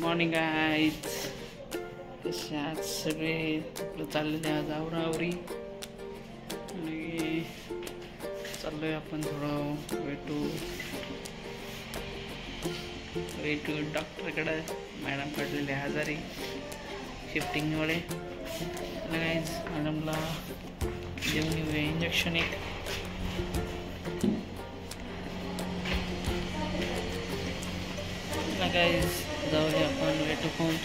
Morning guys. कसे आज सगळे आपलं चाललेले आज आवरावरी आणि चाललोय आपण थोडं वे टू डॉक्टरकडे. मॅडम पडलेले आजारी शिफ्टिंगमुळे. गाईज मॅडमला देऊन येऊया इंजेक्शन एक. गाईज जाऊया आपण वे टू होम.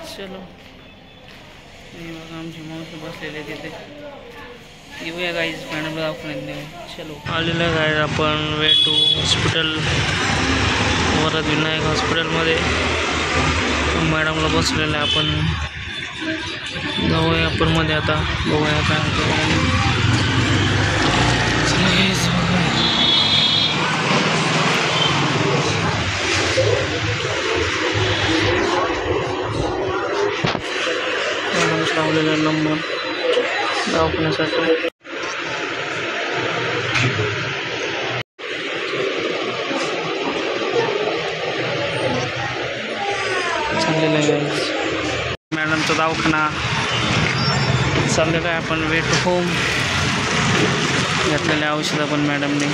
चलो बघा आमची मावशी बसलेले तिथे. येऊया गाईज मॅडमला दवाखान्यात नेऊ. चलो आलेलं गाईज आपण way to hospital, Varad Vinayak हॉस्पिटलमध्ये. मॅडमला बसलेलं आहे आपण. जाऊया आपण मध्ये आता. बघूया काय लावलेला नंबर दवाखान्यासाठी. चाललेलं आहे मॅडमचा दवाखाना. चाललेलं आहे आपण वे टू होम. घेतलेले औषधं पण मॅडमने.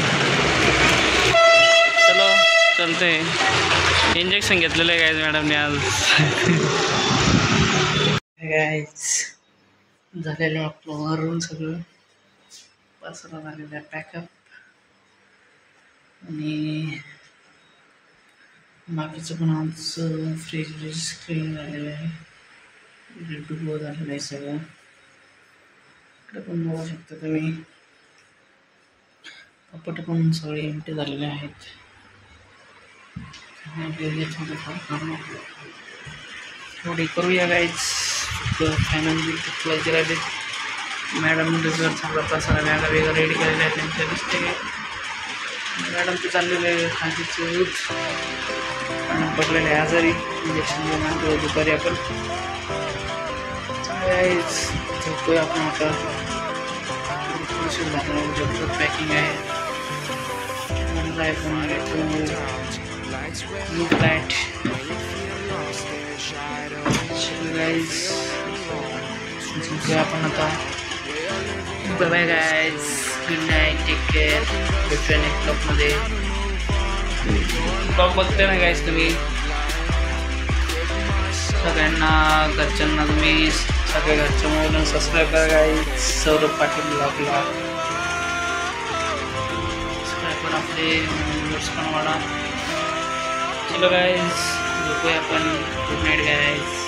चलो चलते. इंजेक्शन घेतलेलं आहे गाईज मॅडमने आज. गाईज झालेलं आहे आपलं वरून सगळं पसरा झालेलं आहे पॅकअप. आणि बाकीचं पण आमचं फ्रीज क्लीन झालेलं आहे. डुबो झालेलं आहे सगळं. इकडे पण बघू शकता तुम्ही. कपट पण सगळे एम्प्टी झालेले आहेत. थोडी करूया गाईज. फायनली क्लासचे राहिले. मॅडम रिझल्ट चांगला पसारा बॅगा वेगळं रेडी केलेल्या आहेत त्यांच्या दिसते. मॅडमचे चाललेले खांशीचे यूज पडलेले आजारी. इंजेक्शन घेऊन आणतो दुपारी आपण. झोपूया आपण आता. झालं पॅकिंग आहे. New flat. गाईज झोपूया आपण आता. Bye bye guys. Good night. Take care. भेटूया नेक्स्ट ब्लॉगमध्ये. ब्लॉग बघते ना गाईज तुम्ही. सगळ्यांना घरच्यांना तुम्ही सगळ्या घरच्या मोबाईलला सबस्क्राईब करा गाईज. सौरभ पाटील ब्लॉगला सबस्क्राईब करा. आपले व्ह्यूअर्स पण वाढा. चलो गाईज झोपूया आपण. Good night guys.